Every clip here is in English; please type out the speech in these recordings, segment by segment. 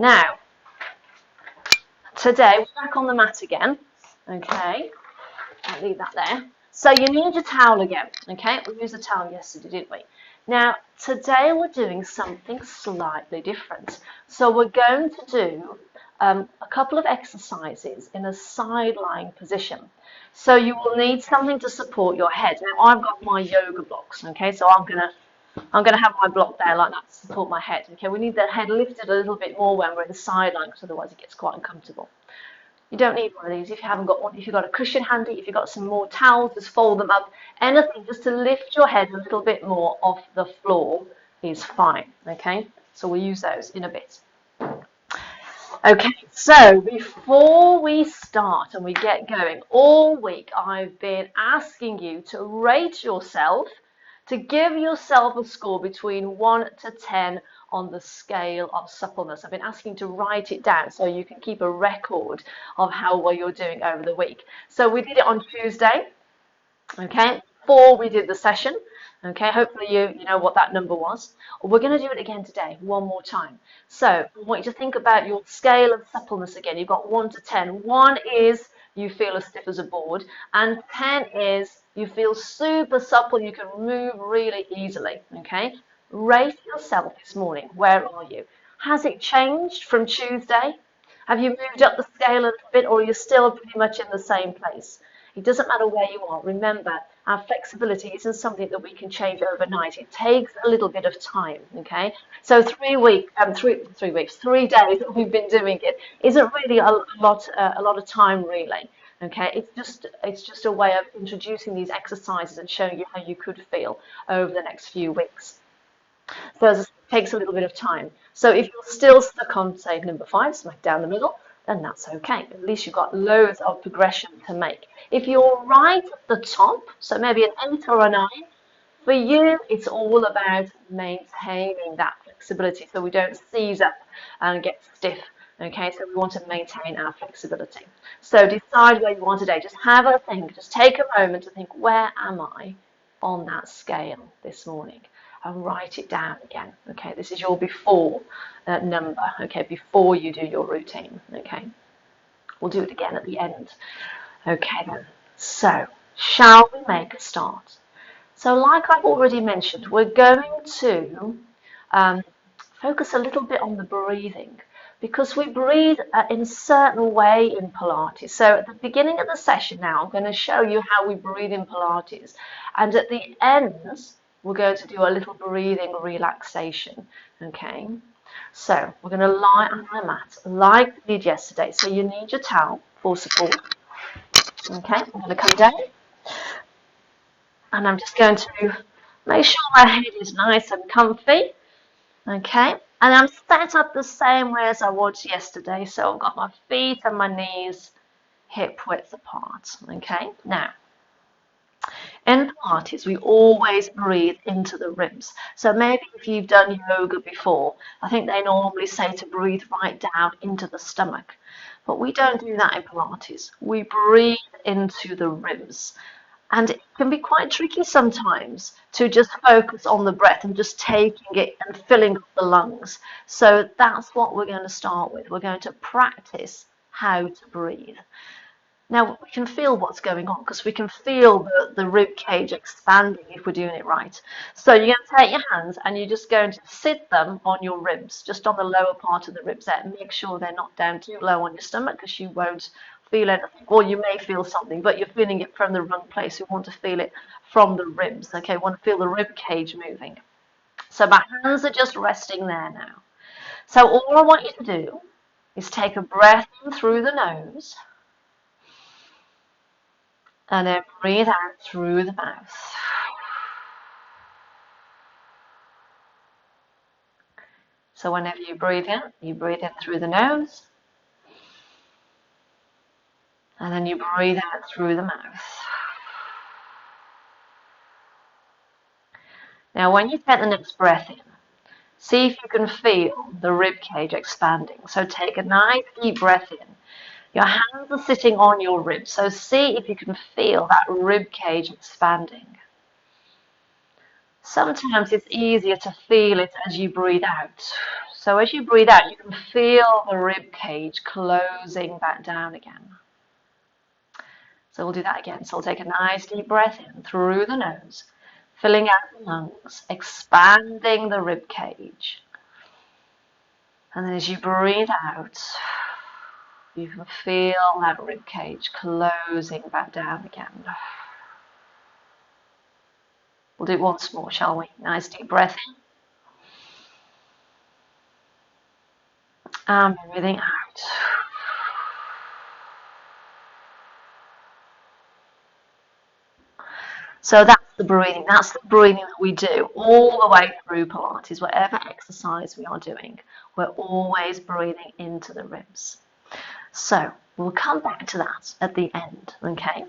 Now, today we're back on the mat again. Okay, I'll leave that there. So you need your towel again. Okay, we used the towel yesterday, didn't we? Now, today we're doing something slightly different. So we're going to do a couple of exercises in a side-lying position. So you will need something to support your head. Now, I've got my yoga blocks, okay? So I'm gonna have my block there like that to support my head. Okay, we need the head lifted a little bit more when we're in the sideline, because otherwise it gets quite uncomfortable. You don't need one of these if you haven't got one. If you've got a cushion handy, if you've got some more towels, just fold them up. Anything just to lift your head a little bit more off the floor is fine, okay? So we'll use those in a bit. Okay, so before we start and we get going, all week I've been asking you to rate yourself, to give yourself a score between 1 to 10 on the scale of suppleness. I've been asking you to write it down so you can keep a record of how well you're doing over the week. So we did it on Tuesday, okay, before we did the session. Okay, hopefully you know what that number was. We're going to do it again today, one more time. So I want you to think about your scale of suppleness again. You've got 1 to 10. 1 is you feel as stiff as a board, and 10 is you feel super supple, you can move really easily. Okay, rate yourself this morning. Where are you? Has it changed from Tuesday? Have you moved up the scale a little bit, or are you still pretty much in the same place? It doesn't matter where you are. Remember, our flexibility isn't something that we can change overnight. It takes a little bit of time, okay? So 3 days that we've been doing it isn't really a lot of time, really, okay? It's just a way of introducing these exercises and showing you how you could feel over the next few weeks. So it takes a little bit of time. So if you're still stuck on, say, number 5, smack down the middle, then that's okay. At least you've got loads of progression to make. If you're right at the top, so maybe an 8 or a 9, for you, it's all about maintaining that flexibility so we don't seize up and get stiff. Okay, so we want to maintain our flexibility. So decide where you want today. Just have a think. Just take a moment to think, where am I on that scale this morning? And write it down again. Okay, this is your before number. Okay, before you do your routine. Okay, we'll do it again at the end. Okay then. So, shall we make a start? So, like I've already mentioned, we're going to focus a little bit on the breathing, because we breathe in a certain way in Pilates. So at the beginning of the session now, I'm going to show you how we breathe in Pilates, and at the end we're going to do a little breathing relaxation. Okay, so we're going to lie on the mat like we did yesterday. So you need your towel for support. Okay, I'm going to come down and I'm just going to make sure my head is nice and comfy. Okay, and I'm set up the same way as I was yesterday. So I've got my feet and my knees hip width apart. Okay, now in Pilates, we always breathe into the ribs. So maybe if you've done yoga before, I think they normally say to breathe right down into the stomach. But we don't do that in Pilates. We breathe into the ribs. And it can be quite tricky sometimes to just focus on the breath and just taking it and filling up the lungs. So that's what we're going to start with. We're going to practice how to breathe. Now, we can feel what's going on because we can feel the rib cage expanding if we're doing it right. So you're going to take your hands and you're just going to sit them on your ribs, just on the lower part of the ribs there. Make sure they're not down too low on your stomach because you won't feel anything. Or you may feel something, but you're feeling it from the wrong place. You want to feel it from the ribs. Okay, you want to feel the rib cage moving. So my hands are just resting there now. So all I want you to do is take a breath in through the nose. And then breathe out through the mouth. So whenever you breathe in through the nose. And then you breathe out through the mouth. Now when you take the next breath in, see if you can feel the rib cage expanding. So take a nice deep breath in. Your hands are sitting on your ribs, so see if you can feel that rib cage expanding. Sometimes it's easier to feel it as you breathe out. So as you breathe out, you can feel the rib cage closing back down again. So we'll do that again. So we'll take a nice deep breath in through the nose, filling out the lungs, expanding the rib cage. And then as you breathe out, you can feel that rib cage closing back down again. We'll do it once more, shall we? Nice deep breath in. And breathing out. So that's the breathing. That's the breathing that we do all the way through Pilates. Whatever exercise we are doing, we're always breathing into the ribs. So we'll come back to that at the end, okay?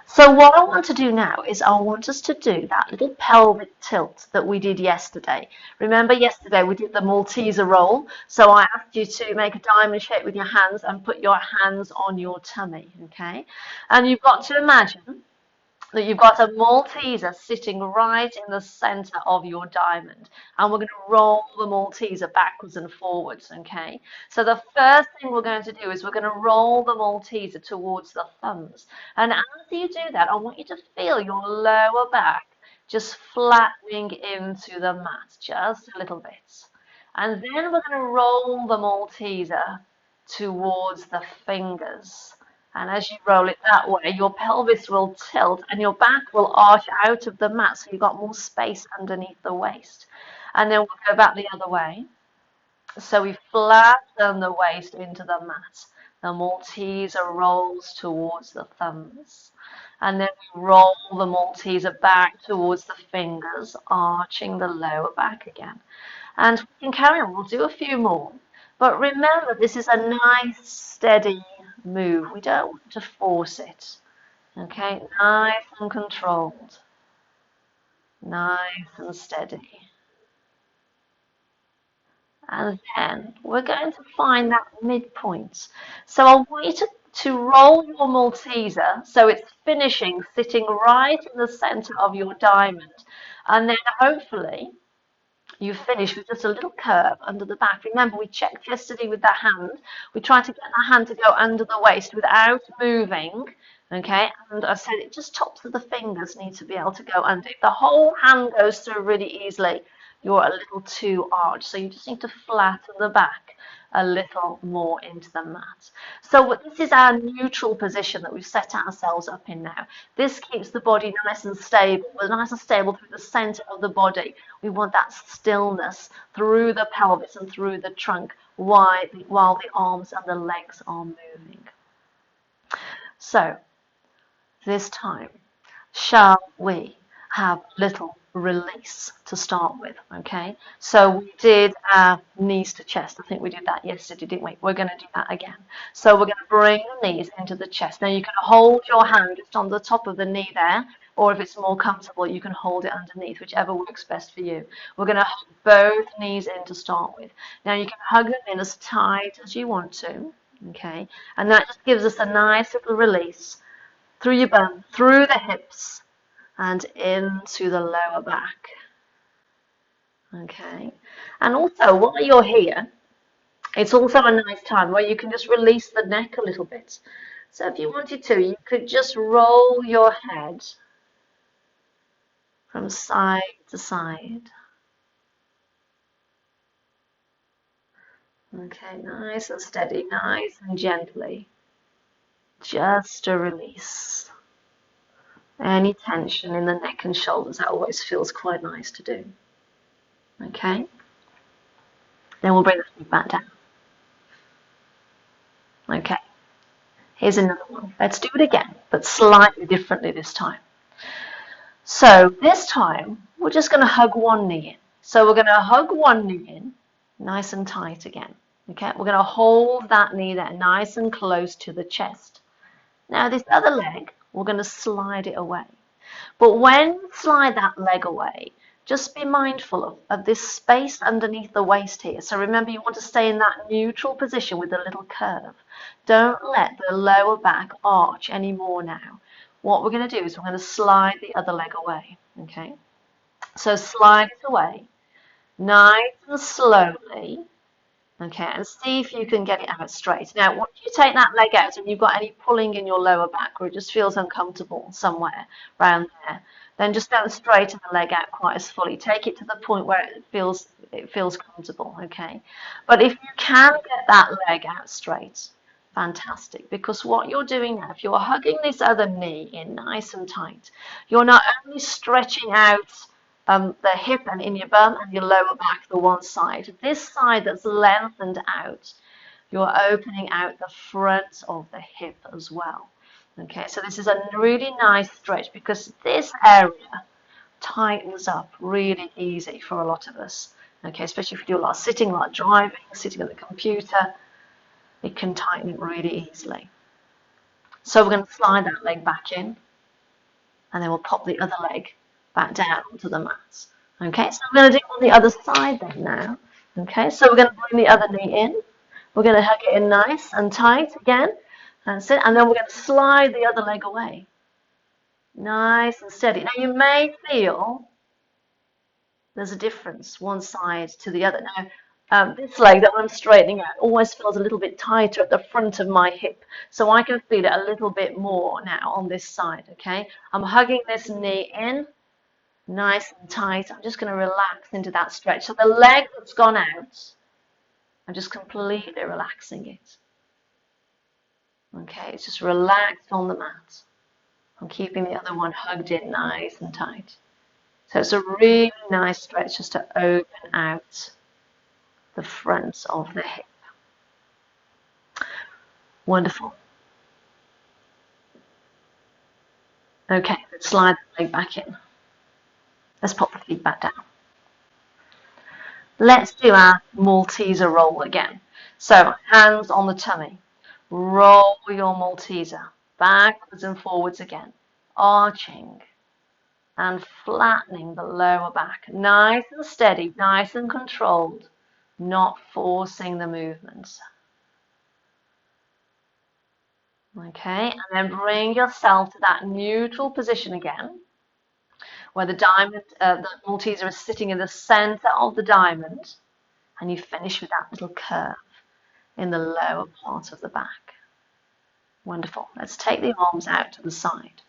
So what I want to do now is I want us to do that little pelvic tilt that we did yesterday. Remember yesterday we did the Malteser roll, so I asked you to make a diamond shape with your hands and put your hands on your tummy, okay? And you've got to imagine that you've got a Malteser sitting right in the center of your diamond, and we're going to roll the Malteser backwards and forwards, okay? So the first thing we're going to do is we're going to roll the Malteser towards the thumbs, and after you do that, I want you to feel your lower back just flattening into the mat, just a little bit. And then we're going to roll the Malteser towards the fingers. And as you roll it that way, your pelvis will tilt and your back will arch out of the mat, so you've got more space underneath the waist. And then we'll go back the other way. So we flatten the waist into the mat. The Malteser rolls towards the thumbs. And then we roll the Malteser back towards the fingers, arching the lower back again. And we can carry on. We'll do a few more. But remember, this is a nice, steady move. We don't want to force it. Okay, nice and controlled. Nice and steady. And then we're going to find that midpoint. So I want you to roll your Malteser so it's finishing sitting right in the center of your diamond. And then hopefully you finish with just a little curve under the back. Remember, we checked yesterday with the hand. We tried to get the hand to go under the waist without moving, okay? And I said it just tops of the fingers need to be able to go under. If the whole hand goes through really easily, you're a little too arched. So you just need to flatten the back a little more into the mat. So this is our neutral position that we've set ourselves up in now. This keeps the body nice and stable. We're nice and stable through the center of the body. We want that stillness through the pelvis and through the trunk while the arms and the legs are moving. So this time, shall we have little release to start with, okay? So we did our knees to chest. I think we did that yesterday, didn't we? We're going to do that again. So we're going to bring the knees into the chest. Now you can hold your hand just on the top of the knee there, or if it's more comfortable, you can hold it underneath, whichever works best for you. We're going to hug both knees in to start with. Now you can hug them in as tight as you want to, okay? And that just gives us a nice little release through your bum, through the hips, and into the lower back. Okay, and also while you're here, it's also a nice time where you can just release the neck a little bit. So if you wanted to, you could just roll your head from side to side. Okay, nice and steady, nice and gently. Just a release. Any tension in the neck and shoulders, that always feels quite nice to do. Okay? Then we'll bring the feet back down. Okay. Here's another one. Let's do it again, but slightly differently this time. So this time, we're just going to hug one knee in. So we're going to hug one knee in, nice and tight again. Okay? We're going to hold that knee there, nice and close to the chest. Now this other leg, we're going to slide it away. But when you slide that leg away, just be mindful of this space underneath the waist here. So remember, you want to stay in that neutral position with a little curve. Don't let the lower back arch anymore now. What we're going to do is we're going to slide the other leg away. Okay? So slide it away, nice and slowly. Okay, and see if you can get it out straight. Now, once you take that leg out and you've got any pulling in your lower back or it just feels uncomfortable somewhere around there, then just don't straighten the leg out quite as fully. Take it to the point where it feels comfortable, okay? But if you can get that leg out straight, fantastic, because what you're doing now, if you're hugging this other knee in nice and tight, you're not only stretching out the hip and in your bum and your lower back, the one side. This side that's lengthened out, you're opening out the front of the hip as well. Okay, so this is a really nice stretch because this area tightens up really easy for a lot of us. Okay, especially if you do a lot of sitting, like driving, sitting at the computer, it can tighten it really easily. So we're going to slide that leg back in, and then we'll pop the other leg back down onto the mat. Okay, so we're going to do it on the other side then now. Okay, so we're going to bring the other knee in. We're going to hug it in nice and tight again. That's it. And then we're going to slide the other leg away. Nice and steady. Now you may feel there's a difference one side to the other. Now, this leg that I'm straightening out always feels a little bit tighter at the front of my hip. So I can feel it a little bit more now on this side, okay? I'm hugging this knee in, nice and tight. I'm just going to relax into that stretch. So the leg that's gone out, I'm just completely relaxing it. Okay, it's just relaxed on the mat. I'm keeping the other one hugged in nice and tight. So it's a really nice stretch just to open out the front of the hip. Wonderful. Okay, let's slide the leg back in. Let's pop the feet back down. Let's do our Malteser roll again. So hands on the tummy. Roll your Malteser backwards and forwards again, arching and flattening the lower back. Nice and steady, nice and controlled, not forcing the movements. Okay, and then bring yourself to that neutral position again, where the Malteser is sitting in the center of the diamond, and you finish with that little curve in the lower part of the back. Wonderful. Let's take the arms out to the side.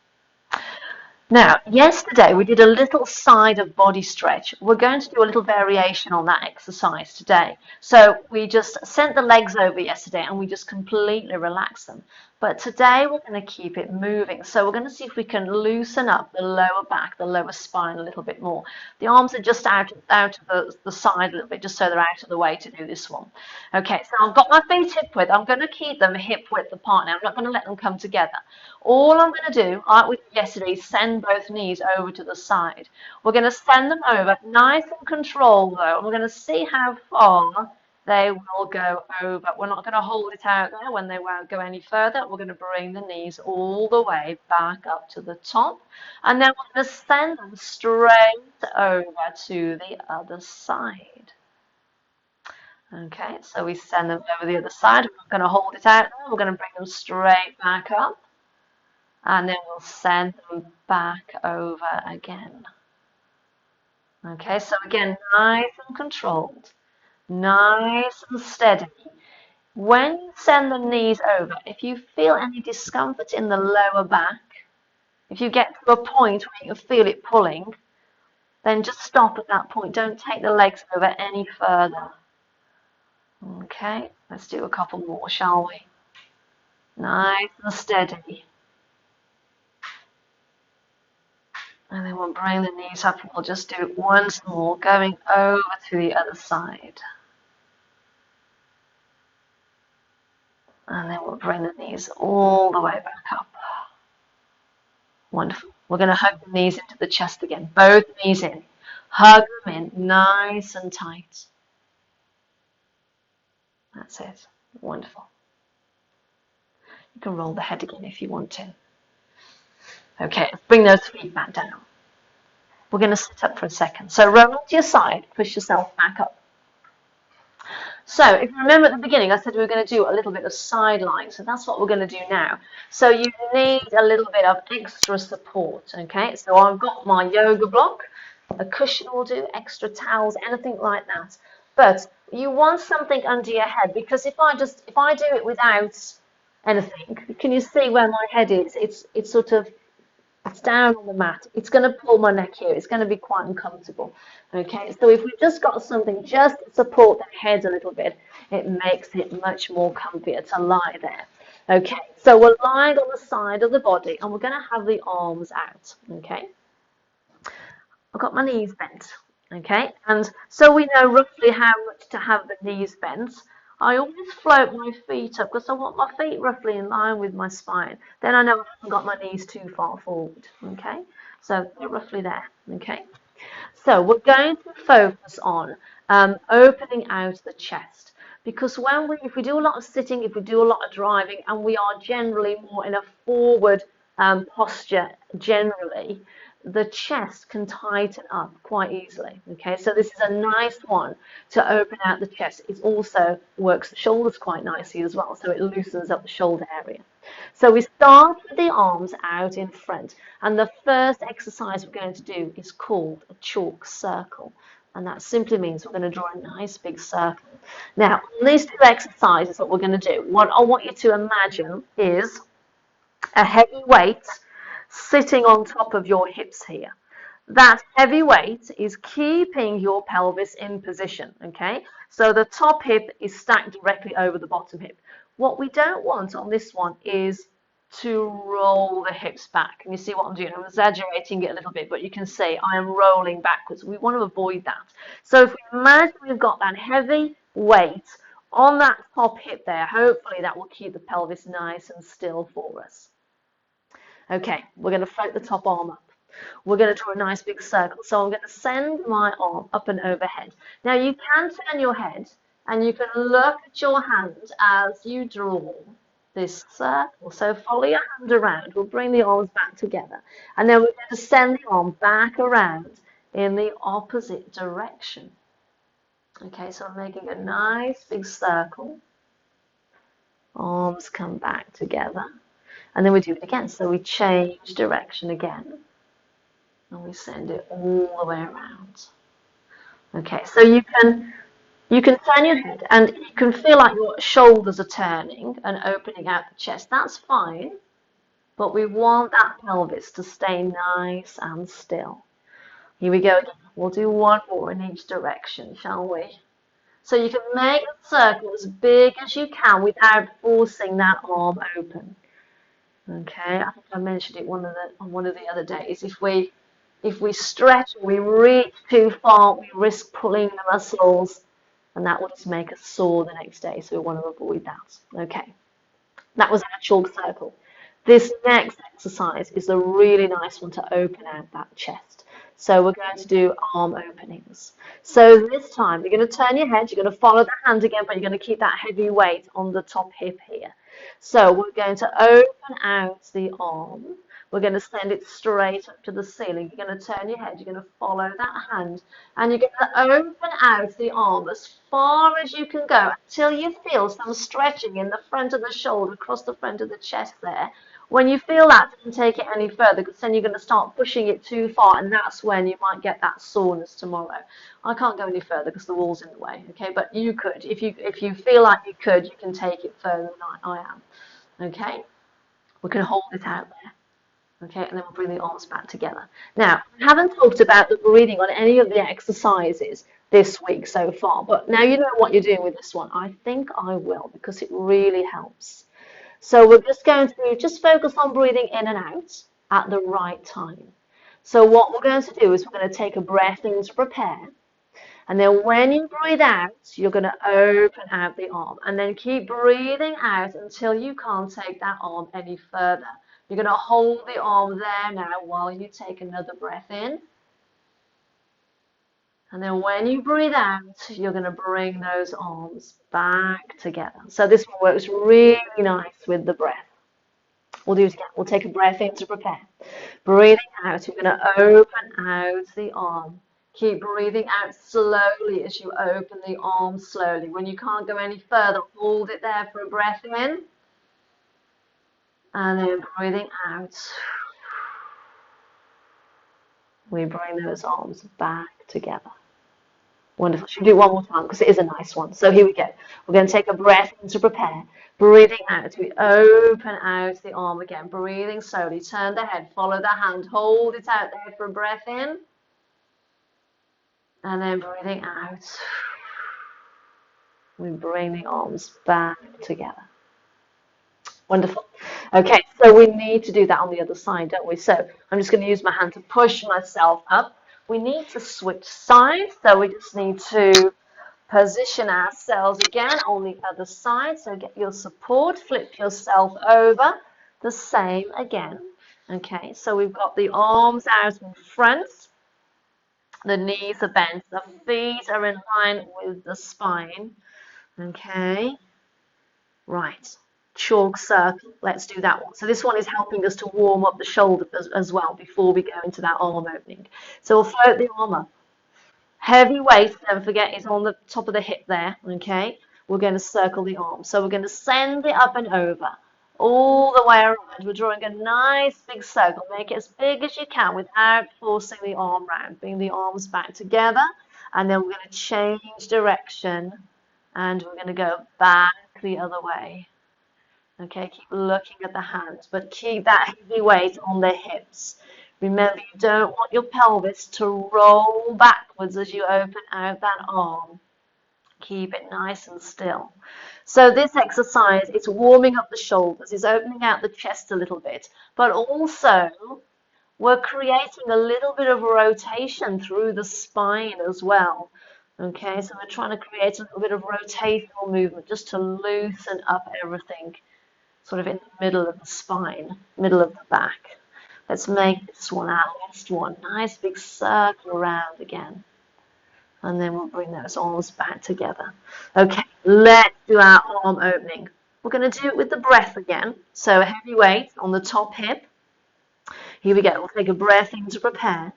Now, yesterday we did a little side of body stretch. We're going to do a little variation on that exercise today. So we just sent the legs over yesterday and we just completely relaxed them. But today we're going to keep it moving. So we're going to see if we can loosen up the lower back, the lower spine a little bit more. The arms are just out of the side a little bit, just so they're out of the way to do this one. Okay, so I've got my feet hip width. I'm going to keep them hip width apart now. I'm not going to let them come together. All I'm going to do, like we did yesterday, is send both knees over to the side. We're going to send them over, nice and controlled though, and we're going to see how far they will go over. We're not going to hold it out there when they won't go any further. We're going to bring the knees all the way back up to the top, and then we're going to send them straight over to the other side. Okay, so we send them over the other side. We're not going to hold it out there. We're going to bring them straight back up, and then we'll send them back over again. Okay, so again, nice and controlled, nice and steady. When you send the knees over, if you feel any discomfort in the lower back, if you get to a point where you feel it pulling, then just stop at that point. Don't take the legs over any further. Okay, let's do a couple more, shall we? Nice and steady. And then we'll bring the knees up and we'll just do it once more, going over to the other side. And then we'll bring the knees all the way back up. Wonderful. We're going to hug the knees into the chest again. Both knees in. Hug them in nice and tight. That's it. Wonderful. You can roll the head again if you want to. Okay, bring those feet back down. We're going to sit up for a second. So roll to your side, push yourself back up. So if you remember at the beginning, I said we were going to do a little bit of side lying. So that's what we're going to do now. So you need a little bit of extra support. Okay, so I've got my yoga block, a cushion will do, extra towels, anything like that. But you want something under your head, because if I do it without anything, can you see where my head is? It's sort of, it's down on the mat. It's going to pull my neck here. It's going to be quite uncomfortable. Okay, so if we've just got something just to support the head a little bit, it makes it much more comfier to lie there. Okay, so we're lying on the side of the body and we're going to have the arms out. Okay, I've got my knees bent. Okay, and so we know roughly how much to have the knees bent. I always float my feet up because I want my feet roughly in line with my spine. Then I know I haven't got my knees too far forward. Okay, so they're roughly there. Okay, so we're going to focus on opening out the chest, because if we do a lot of sitting, if we do a lot of driving, and we are generally more in a forward posture generally, the chest can tighten up quite easily. Okay, so this is a nice one to open out the chest. It also works the shoulders quite nicely as well, so it loosens up the shoulder area. So we start with the arms out in front, and the first exercise we're going to do is called a chalk circle, and that simply means we're going to draw a nice big circle. Now, on these two exercises, what we're going to do, what I want you to imagine is a heavy weight sitting on top of your hips here. That heavy weight is keeping your pelvis in position, okay? So the top hip is stacked directly over the bottom hip. What we don't want on this one is to roll the hips back. And you see what I'm doing? I'm exaggerating it a little bit, but you can see I am rolling backwards. We want to avoid that. So if we imagine we've got that heavy weight on that top hip there, hopefully that will keep the pelvis nice and still for us. Okay, we're going to float the top arm up. We're going to draw a nice big circle. So I'm going to send my arm up and overhead. Now you can turn your head and you can look at your hand as you draw this circle. So follow your hand around. We'll bring the arms back together. And then we're going to send the arm back around in the opposite direction. Okay, so I'm making a nice big circle. Arms come back together. And then we do it again. So we change direction again. And we send it all the way around. Okay, so you can turn your head and you can feel like your shoulders are turning and opening out the chest. That's fine, but we want that pelvis to stay nice and still. Here we go again. We'll do one more in each direction, shall we? So you can make the circle as big as you can without forcing that arm open. Okay, I think I mentioned it on one of the other days. If we stretch or we reach too far, we risk pulling the muscles, and that will just make us sore the next day. So we want to avoid that. Okay, that was our chalk circle. This next exercise is a really nice one to open out that chest. So we're going to do arm openings. So this time you're going to turn your head, you're going to follow the hand again, but you're going to keep that heavy weight on the top hip here. So we're going to open out the arm. We're going to send it straight up to the ceiling. You're going to turn your head, you're going to follow that hand, and you're going to open out the arm as far as you can go until you feel some stretching in the front of the shoulder, across the front of the chest there. When you feel that, don't take it any further, because then you're going to start pushing it too far, and that's when you might get that soreness tomorrow. I can't go any further because the wall's in the way, okay? But you could, if you feel like you could, you can take it further than I am, okay? We can hold it out there. Okay, and then we'll bring the arms back together. Now, I haven't talked about the breathing on any of the exercises this week so far, but now you know what you're doing with this one. I think I will, because it really helps. So we're just going to focus on breathing in and out at the right time. So what we're going to do is we're going to take a breath in to prepare. And then when you breathe out, you're going to open out the arm. And then keep breathing out until you can't take that arm any further. You're going to hold the arm there now while you take another breath in. And then when you breathe out, you're going to bring those arms back together. So this one works really nice with the breath. We'll do it again. We'll take a breath in to prepare. Breathing out, you're going to open out the arm. Keep breathing out slowly as you open the arm slowly. When you can't go any further, hold it there for a breath in. And then breathing out. We bring those arms back together. Wonderful. Should we do it one more time because it is a nice one. So here we go. We're going to take a breath in to prepare. Breathing out. We open out the arm again. Breathing slowly. Turn the head. Follow the hand. Hold it out there for a breath in. And then breathing out. We bring the arms back together. Wonderful. Okay, so we need to do that on the other side, don't we? So I'm just going to use my hand to push myself up. We need to switch sides, so we just need to position ourselves again on the other side. So get your support, flip yourself over, the same again. Okay, so we've got the arms out in front, the knees are bent, the feet are in line with the spine. Okay, right. Chalk circle. Let's do that one. So this one is helping us to warm up the shoulders as well before we go into that arm opening. So we'll float the arm up. Heavy weight, don't forget, is on the top of the hip there. Okay. We're going to circle the arm. So we're going to send it up and over, all the way around. We're drawing a nice big circle. Make it as big as you can without forcing the arm round. Bring the arms back together, and then we're going to change direction, and we're going to go back the other way. Okay, keep looking at the hands, but keep that heavy weight on the hips. Remember, you don't want your pelvis to roll backwards as you open out that arm. Keep it nice and still. So this exercise, it's warming up the shoulders, it's opening out the chest a little bit, but also we're creating a little bit of rotation through the spine as well. Okay, so we're trying to create a little bit of rotational movement just to loosen up everything, sort of in the middle of the spine, middle of the back. Let's make this one our last one. Nice big circle around again. And then we'll bring those arms back together. Okay, let's do our arm opening. We're going to do it with the breath again. So a heavy weight on the top hip. Here we go. We'll take a breath in to prepare.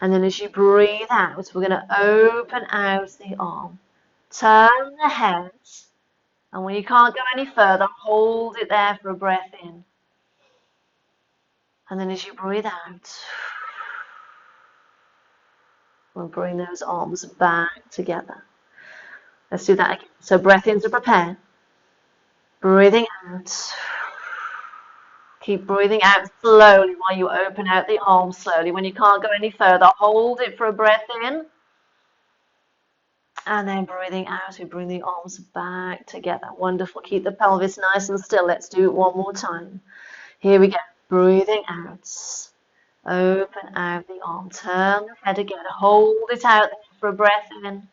And then as you breathe out, we're going to open out the arm. Turn the head. And when you can't go any further, hold it there for a breath in. And then as you breathe out, we'll bring those arms back together. Let's do that again. So breath in to prepare. Breathing out. Keep breathing out slowly while you open out the arms slowly. When you can't go any further, hold it for a breath in. And then breathing out, we bring the arms back together. Wonderful. Keep the pelvis nice and still. Let's do it one more time. Here we go. Breathing out. Open out the arm. Turn the head again. Hold it out there for a breath in.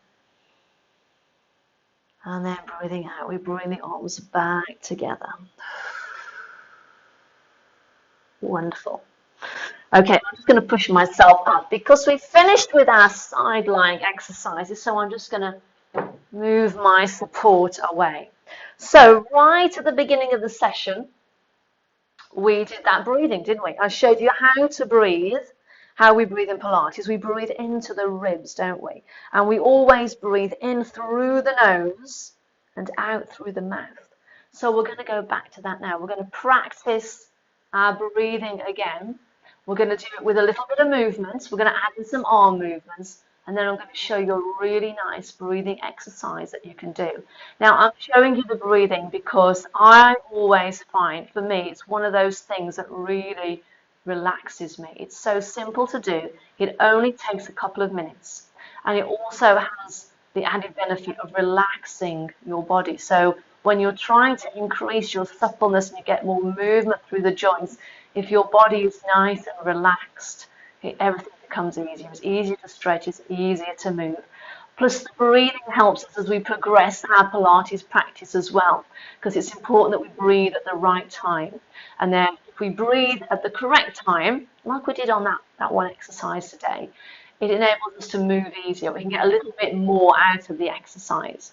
And then breathing out, we bring the arms back together. Wonderful. Okay, I'm just going to push myself up because we've finished with our side lying exercises. So I'm just going to move my support away. So right at the beginning of the session, we did that breathing, didn't we? I showed you how to breathe, how we breathe in Pilates. We breathe into the ribs, don't we? And we always breathe in through the nose and out through the mouth. So we're going to go back to that now. We're going to practice our breathing again. We're going to do it with a little bit of movement. We're going to add in some arm movements. And then I'm going to show you a really nice breathing exercise that you can do. Now, I'm showing you the breathing because I always find, for me, it's one of those things that really relaxes me. It's so simple to do. It only takes a couple of minutes. And it also has the added benefit of relaxing your body. So when you're trying to increase your suppleness and you get more movement through the joints, if your body is nice and relaxed, everything becomes easier. It's easier to stretch, it's easier to move. Plus, the breathing helps us as we progress our Pilates practice as well, because it's important that we breathe at the right time. And then if we breathe at the correct time, like we did on that one exercise today, it enables us to move easier. We can get a little bit more out of the exercise.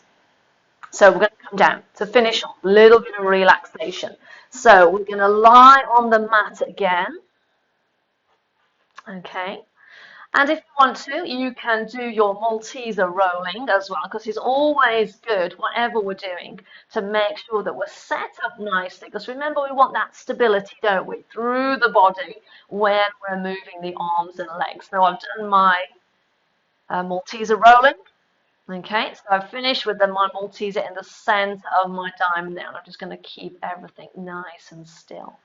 So we're going to come down to finish off, a little bit of relaxation. So we're going to lie on the mat again. Okay. And if you want to, you can do your Malteser rolling as well, because it's always good, whatever we're doing, to make sure that we're set up nicely. Because remember, we want that stability, don't we, through the body when we're moving the arms and legs. So I've done my Malteser rolling. Okay, so I've finished with my Malteser in the center of my diamond now. I'm just going to keep everything nice and still.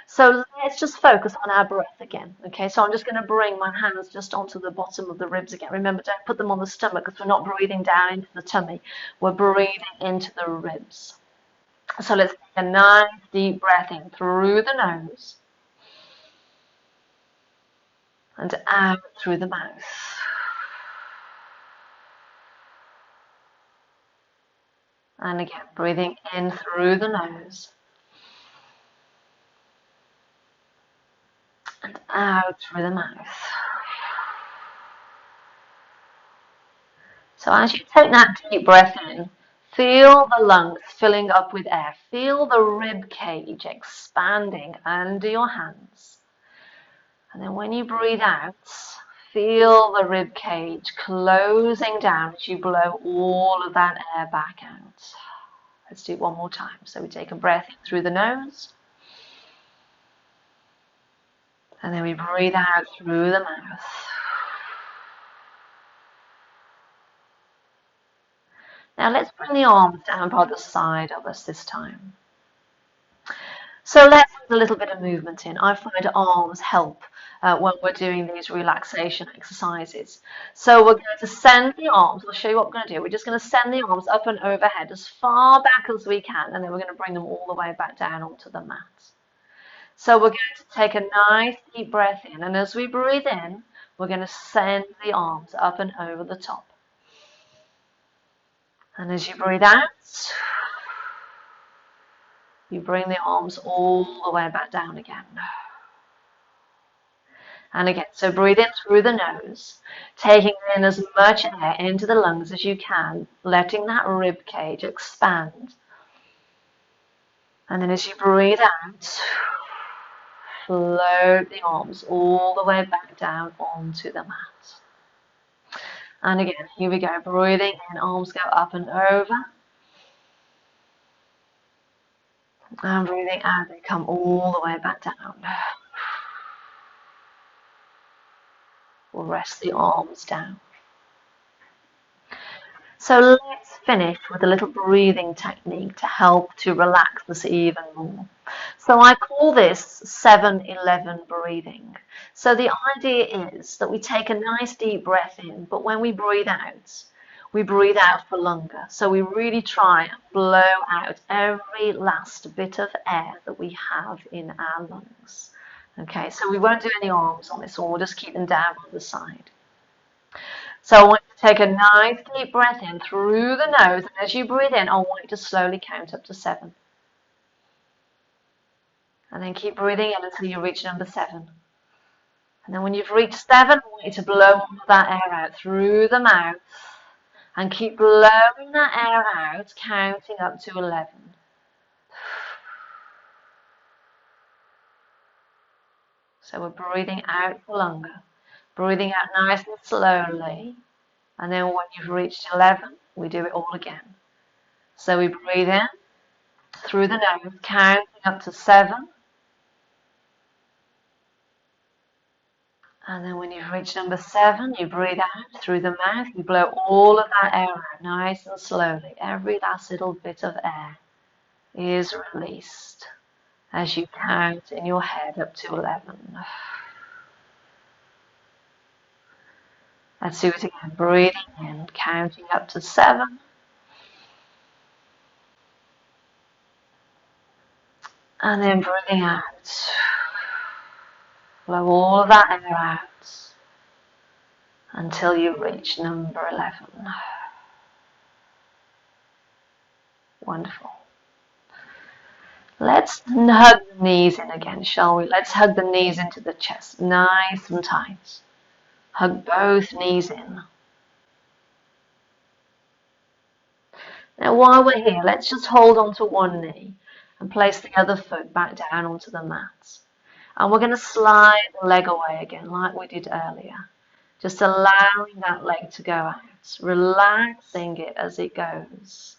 So let's just focus on our breath again. Okay, so I'm just going to bring my hands just onto the bottom of the ribs again. Remember, don't put them on the stomach because we're not breathing down into the tummy. We're breathing into the ribs. So let's take a nice deep breath in through the nose and out through the mouth. And again, breathing in through the nose and out through the mouth. So as you take that deep breath in, feel the lungs filling up with air. Feel the rib cage expanding under your hands. And then when you breathe out, feel the rib cage closing down as you blow all of that air back out. Let's do it one more time. So we take a breath in through the nose. And then we breathe out through the mouth. Now let's bring the arms down by the side of us this time. So let's have a little bit of movement in. I find arms help when we're doing these relaxation exercises. So we're going to send the arms, I'll show you what we're going to do. We're just going to send the arms up and overhead as far back as we can, and then we're going to bring them all the way back down onto the mat. So we're going to take a nice deep breath in, and as we breathe in, we're going to send the arms up and over the top. And as you breathe out, you bring the arms all the way back down again. And again, so breathe in through the nose, taking in as much air into the lungs as you can, letting that rib cage expand. And then as you breathe out, float the arms all the way back down onto the mat. And again, here we go, breathing in, arms go up and over. And breathing out, they come all the way back down. We'll rest the arms down. So let's finish with a little breathing technique to help to relax us even more. So I call this 7-11 breathing. So the idea is that we take a nice deep breath in, but when we breathe out for longer. So we really try and blow out every last bit of air that we have in our lungs. Okay, so we won't do any arms on this one, we'll just keep them down on the side. So I want you to take a nice deep breath in through the nose, and as you breathe in, I want you to slowly count up to 7. And then keep breathing in until you reach number 7. And then when you've reached 7, I want you to blow all that air out through the mouth. And keep blowing that air out, counting up to 11. So we're breathing out for longer. Breathing out nice and slowly. And then when you've reached 11, we do it all again. So we breathe in through the nose, counting up to 7. And then when you've reached number 7, you breathe out through the mouth. You blow all of that air out nice and slowly. Every last little bit of air is released as you count in your head up to 11. Let's do it again. Breathing in, counting up to 7. And then breathing out. Blow all of that air out until you reach number 11. Wonderful. Let's hug the knees in again, shall we? Let's hug the knees into the chest, nice and tight. Hug both knees in. Now while we're here, let's just hold on to one knee and place the other foot back down onto the mat. And we're going to slide the leg away again like we did earlier. Just allowing that leg to go out, relaxing it as it goes.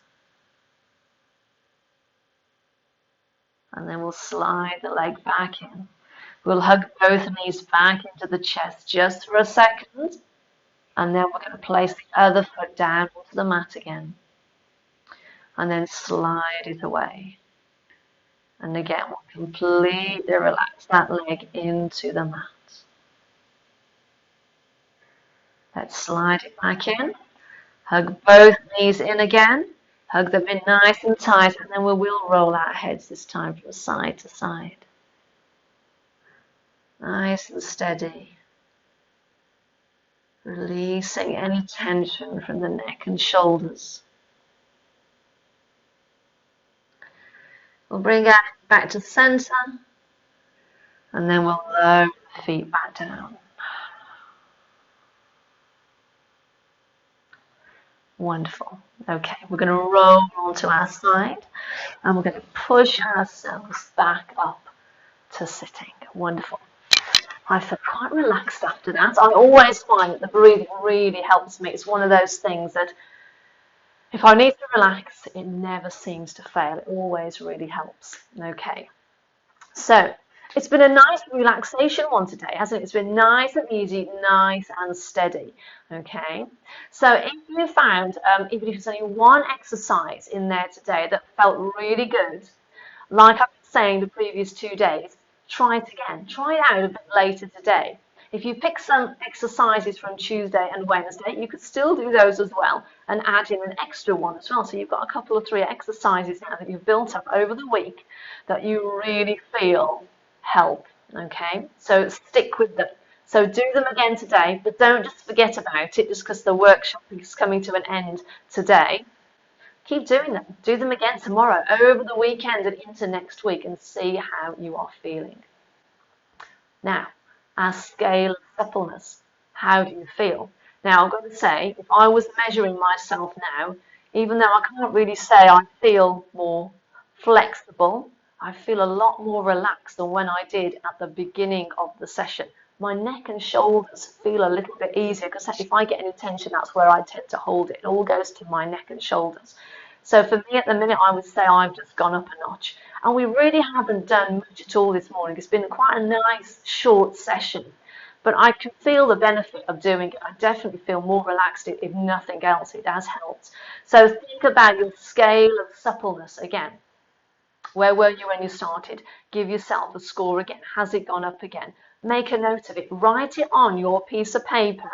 And then we'll slide the leg back in. We'll hug both knees back into the chest just for a second. And then we're going to place the other foot down onto the mat again. And then slide it away. And again, we'll completely relax that leg into the mat. Let's slide it back in. Hug both knees in again. Hug them in nice and tight, and then we will roll our heads this time from side to side. Nice and steady. Releasing any tension from the neck and shoulders. We'll bring our back to center, and then we'll lower the feet back down. Wonderful. Okay, we're going to roll onto our side, and we're going to push ourselves back up to sitting. Wonderful. I feel quite relaxed after that. I always find that the breathing really helps me. It's one of those things that if I need to relax, it never seems to fail. It always really helps. Okay. So it's been a nice relaxation one today, hasn't it? It's been nice and easy, nice and steady. Okay. So if you found, even if it's only one exercise in there today that felt really good, like I've been saying the previous 2 days, try it again. Try it out a bit later today. If you pick some exercises from Tuesday and Wednesday, you could still do those as well and add in an extra one as well. So you've got a couple of 3 exercises now that you've built up over the week that you really feel help. Okay, so stick with them. So do them again today, but don't just forget about it just because the workshop is coming to an end today. Keep doing them. Do them again tomorrow, over the weekend and into next week, and see how you are feeling. Now, our scale of suppleness. How do you feel? Now, I'm going to say, if I was measuring myself now, even though I can't really say I feel more flexible, I feel a lot more relaxed than when I did at the beginning of the session. My neck and shoulders feel a little bit easier because if I get any tension, that's where I tend to hold it. It all goes to my neck and shoulders. So for me at the minute, I would say I've just gone up a notch. And we really haven't done much at all this morning. It's been quite a nice short session. But I can feel the benefit of doing it. I definitely feel more relaxed. If nothing else, it has helped. So think about your scale of suppleness again. Where were you when you started? Give yourself a score again. Has it gone up again? Make a note of it. Write it on your piece of paper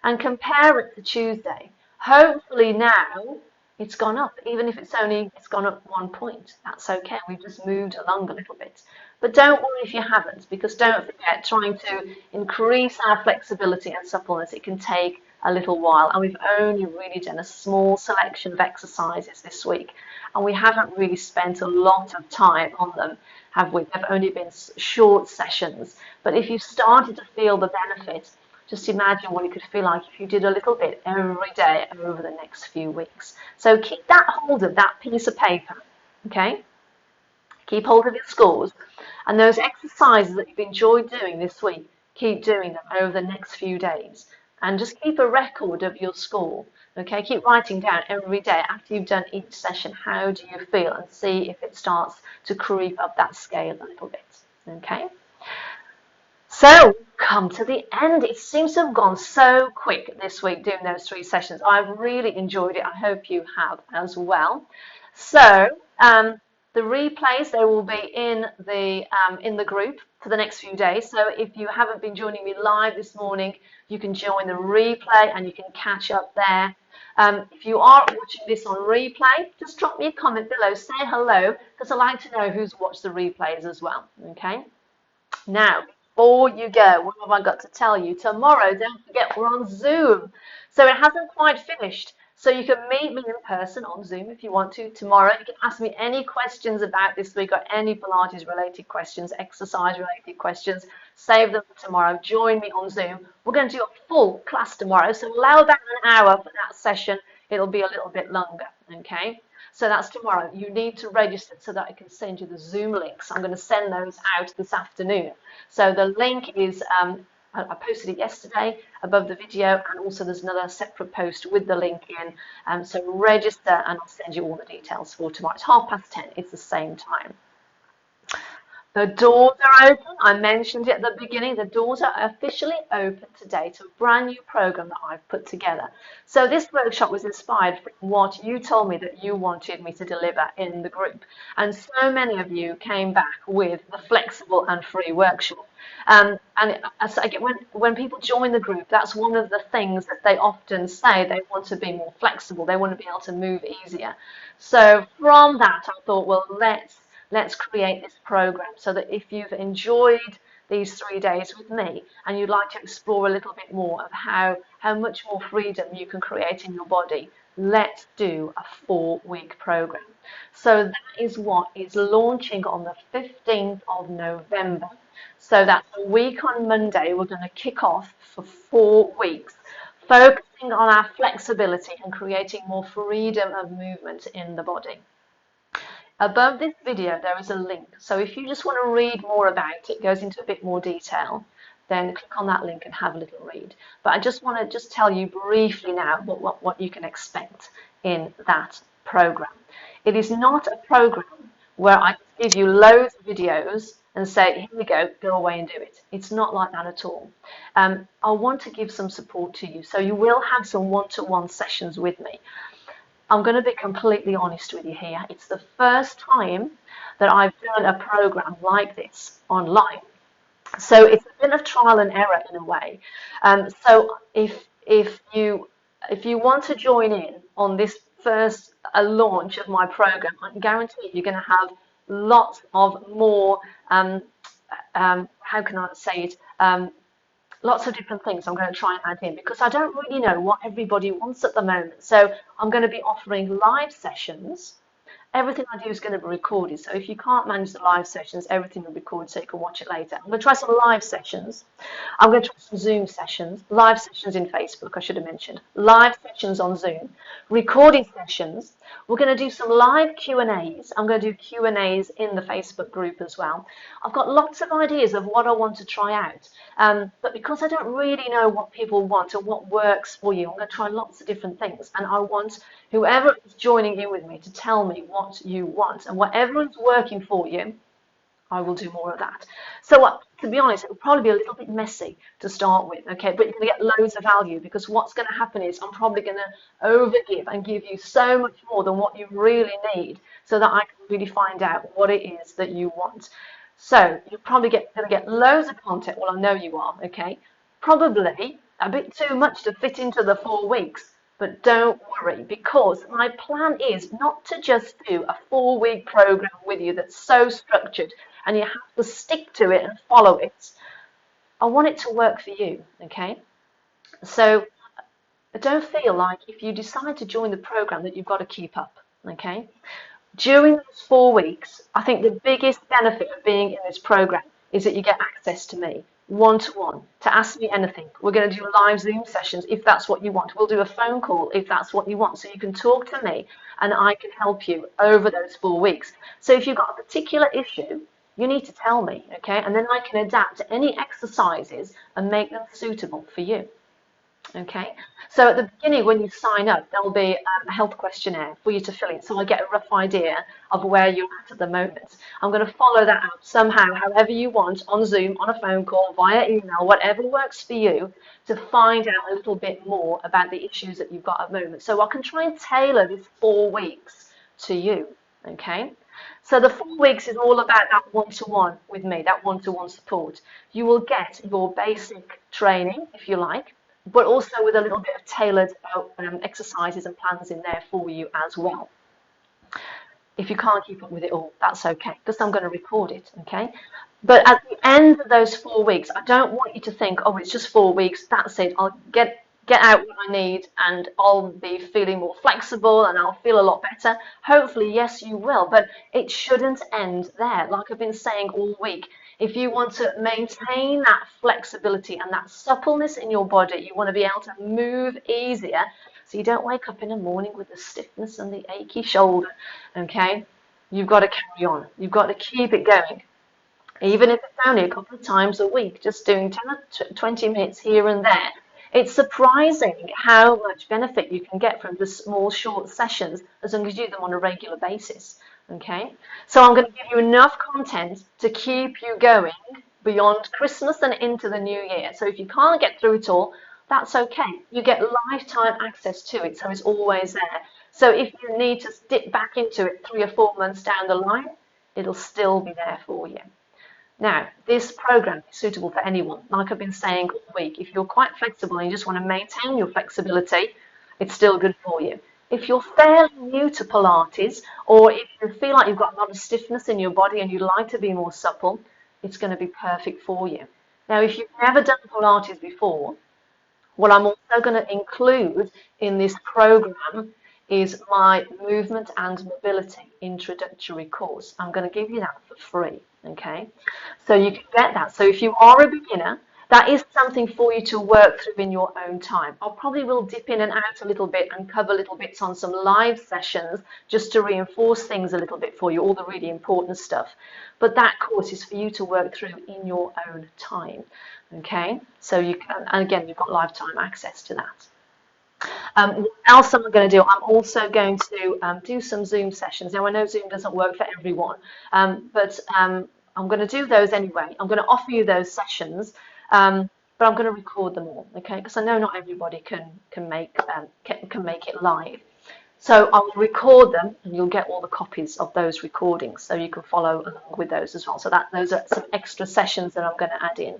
and compare it to Tuesday. Hopefully now it's gone up, even if it's gone up 1 point. That's okay. We've just moved along a little bit. But don't worry if you haven't, because don't forget, trying to increase our flexibility and suppleness, it can take a little while. And we've only really done a small selection of exercises this week. And we haven't really spent a lot of time on them, have we? They've only been short sessions. But if you started to feel the benefit, just imagine what it could feel like if you did a little bit every day over the next few weeks. So keep that hold of that piece of paper, okay? Keep hold of your scores. And those exercises that you've enjoyed doing this week, keep doing them over the next few days. And just keep a record of your score, okay? Keep writing down every day after you've done each session, how do you feel? And see if it starts to creep up that scale a little bit, okay? So, come to the end. It seems to have gone so quick this week doing those 3 sessions. I've really enjoyed it. I hope you have as well. So, the replays, they will be in the group for the next few days. So if you haven't been joining me live this morning, you can join the replay and you can catch up there. If you are watching this on replay, just drop me a comment below. Say hello, because I like to know who's watched the replays as well. Okay. Now, before you go, what have I got to tell you? Tomorrow, don't forget, we're on Zoom. So it hasn't quite finished. So you can meet me in person on Zoom if you want to tomorrow. You can ask me any questions about this week or any Pilates related questions, exercise related questions. Save them for tomorrow. Join me on Zoom. We're going to do a full class tomorrow. So allow about an hour for that session. It'll be a little bit longer. Okay. So that's tomorrow. You need to register so that I can send you the Zoom links. I'm going to send those out this afternoon. So the link is, I posted it yesterday above the video, and also there's another separate post with the link in. So register and I'll send you all the details for tomorrow. It's 10:30. It's the same time. The doors are open. I mentioned it at the beginning. The doors are officially open today to a brand new program that I've put together. So this workshop was inspired from what you told me that you wanted me to deliver in the group. And so many of you came back with the flexible and free workshop. And as I get, when people join the group, that's one of the things that they often say. They want to be more flexible. They want to be able to move easier. So from that, I thought, well, let's create this program so that if you've enjoyed these 3 days with me and you'd like to explore a little bit more of how much more freedom you can create in your body, let's do a 4-week program. So that is what is launching on the 15th of November. So that's a week on Monday. We're going to kick off for 4 weeks, focusing on our flexibility and creating more freedom of movement in the body. Above this video, there is a link. So if you just want to read more about it, it goes into a bit more detail, then click on that link and have a little read. But I just want to just tell you briefly now what you can expect in that program. It is not a program where I give you loads of videos and say, here we go away and do it. It's not like that at all. I want to give some support to you. So you will have some one-to-one sessions with me. I'm going to be completely honest with you here. It's the first time that I've done a program like this online. So it's a bit of trial and error in a way. So if you want to join in on this first launch of my program, I guarantee you're going to have lots of more, how can I say it, lots of different things I'm going to try and add in because I don't really know what everybody wants at the moment. So I'm going to be offering live sessions. Everything I do is going to be recorded. So if you can't manage the live sessions, everything will be recorded so you can watch it later. I'm going to try some live sessions. I'm going to try some Zoom sessions, live sessions in Facebook, I should have mentioned, live sessions on Zoom, recording sessions. We're going to do some live Q&As. I'm going to do Q&As in the Facebook group as well. I've got lots of ideas of what I want to try out. But because I don't really know what people want or what works for you, I'm going to try lots of different things. And I want whoever is joining in with me to tell me what you want. And whatever is working for you, I will do more of that. So to be honest, it will probably be a little bit messy to start with, okay? But you're going to get loads of value because what's going to happen is I'm probably going to overgive and give you so much more than what you really need so that I can really find out what it is that you want. So you're probably going to get loads of content. Well, I know you are, okay? Probably a bit too much to fit into the 4 weeks. But don't worry, because my plan is not to just do a 4-week program with you that's so structured and you have to stick to it and follow it. I want it to work for you, okay? So don't feel like if you decide to join the program that you've got to keep up, okay? During those 4 weeks, I think the biggest benefit of being in this program is that you get access to me, one-to-one, to ask me anything. We're going to do live Zoom sessions if that's what you want. We'll do a phone call if that's what you want. So you can talk to me and I can help you over those 4 weeks. So if you've got a particular issue, you need to tell me, okay? And then I can adapt to any exercises and make them suitable for you. Okay, so at the beginning when you sign up, there'll be a health questionnaire for you to fill in so I get a rough idea of where you're at the moment. I'm going to follow that up somehow, however you want, on Zoom, on a phone call, via email, whatever works for you, to find out a little bit more about the issues that you've got at the moment. So I can try and tailor this 4 weeks to you, okay? So the 4 weeks is all about that one-to-one with me, that one-to-one support. You will get your basic training, if you like, but also with a little bit of tailored exercises and plans in there for you as well. If you can't keep up with it all, that's okay, because I'm going to record it, okay? But at the end of those 4 weeks, I don't want you to think, oh, it's just 4 weeks, that's it, I'll get out what I need and I'll be feeling more flexible and I'll feel a lot better. Hopefully, yes, you will, but it shouldn't end there. Like I've been saying all week, if you want to maintain that flexibility and that suppleness in your body, you want to be able to move easier so you don't wake up in the morning with the stiffness and the achy shoulder, okay? You've got to carry on. You've got to keep it going. Even if it's only a couple of times a week, just doing 10 or 20 minutes here and there. It's surprising how much benefit you can get from the small, short sessions as long as you do them on a regular basis. Okay, so I'm going to give you enough content to keep you going beyond Christmas and into the new year. So if you can't get through it all, that's okay. You get lifetime access to it, so it's always there. So if you need to dip back into it 3 or 4 months down the line, it'll still be there for you. Now, this program is suitable for anyone. Like I've been saying all week, if you're quite flexible and you just want to maintain your flexibility, it's still good for you. If you're fairly new to Pilates, or if you feel like you've got a lot of stiffness in your body and you'd like to be more supple, it's going to be perfect for you. Now, if you've never done Pilates before, what I'm also going to include in this program is my movement and mobility introductory course. I'm going to give you that for free, okay? So you can get that. So if you are a beginner, that is something for you to work through in your own time. I probably will dip in and out a little bit and cover little bits on some live sessions just to reinforce things a little bit for you, all the really important stuff. But that course is for you to work through in your own time, okay? So you can, and again, you've got lifetime access to that. What else am I going to do? I'm also going to do some Zoom sessions. Now, I know Zoom doesn't work for everyone, but I'm going to do those anyway. I'm going to offer you those sessions, but I'm going to record them all, okay? Because I know not everybody can make it live. So I'll record them, and you'll get all the copies of those recordings, so you can follow along with those as well. So those are some extra sessions that I'm going to add in.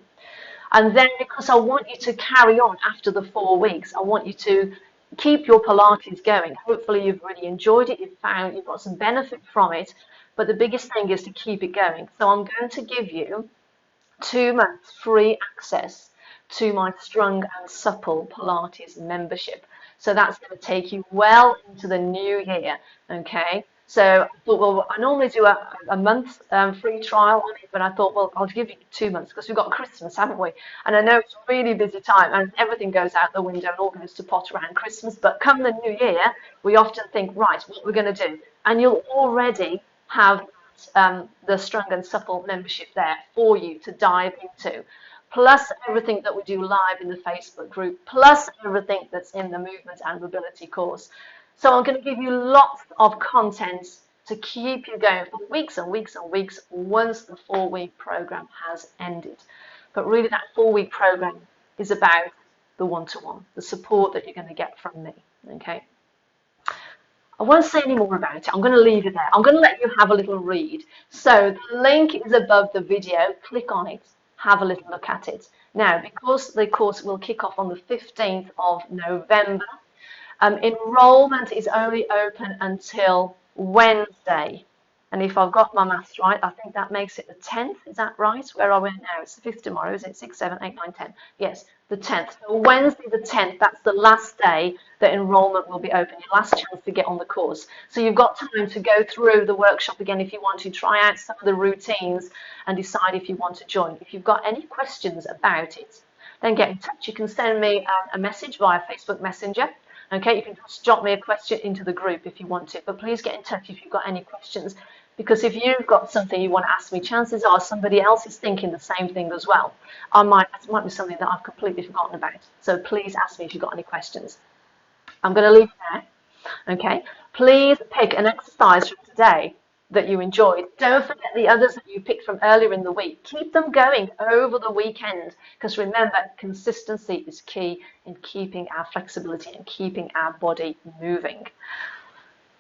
And then, because I want you to carry on after the 4 weeks, I want you to keep your Pilates going. Hopefully you've really enjoyed it, you've got some benefit from it, but the biggest thing is to keep it going. So I'm going to give you 2 months free access to my Strong and Supple Pilates membership. So that's going to take you well into the new year, okay? So I thought, well, I normally do a month free trial on it, but I thought, well, I'll give you 2 months because we've got Christmas, haven't we? And I know it's a really busy time and everything goes out the window and all goes to pot around Christmas. But come the new year, we often think, right, what we're going to do. And you'll already have the Strong and Supple membership there for you to dive into, plus everything that we do live in the Facebook group, plus everything that's in the Movement and Mobility course. So I'm going to give you lots of content to keep you going for weeks and weeks and weeks once the 4-week program has ended. But really that 4-week program is about the one-to-one, the support that you're going to get from me, okay? I won't say any more about it. I'm going to leave it there. I'm going to let you have a little read. So the link is above the video. Click on it. Have a little look at it. Now, because the course will kick off on the 15th of November, enrollment is only open until Wednesday. And if I've got my maths right, I think that makes it the 10th. Is that right? Where are we now? It's the 5th tomorrow, is it? 6, 7, 8, 9, 10. Yes, the 10th. So Wednesday the 10th, that's the last day that enrollment will be open, your last chance to get on the course. So you've got time to go through the workshop again if you want to, try out some of the routines and decide if you want to join. If you've got any questions about it, then get in touch. You can send me a message via Facebook Messenger. Okay, you can just drop me a question into the group if you want to, but please get in touch if you've got any questions, because if you've got something you want to ask me, chances are somebody else is thinking the same thing as well. It might be something that I've completely forgotten about. So please ask me if you've got any questions. I'm going to leave it there. Okay, please pick an exercise from today that you enjoyed. Don't forget the others that you picked from earlier in the week. Keep them going over the weekend, because remember, consistency is key in keeping our flexibility and keeping our body moving.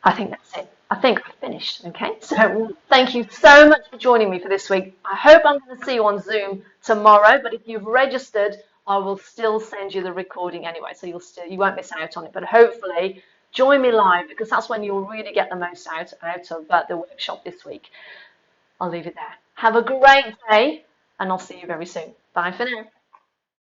I think that's it. I think I've finished, okay? So thank you so much for joining me for this week. I hope I'm going to see you on Zoom tomorrow, but if you've registered, I will still send you the recording anyway, so you won't miss out on it. But hopefully, join me live, because that's when you'll really get the most out of the workshop this week. I'll leave it there. Have a great day, and I'll see you very soon. Bye for now.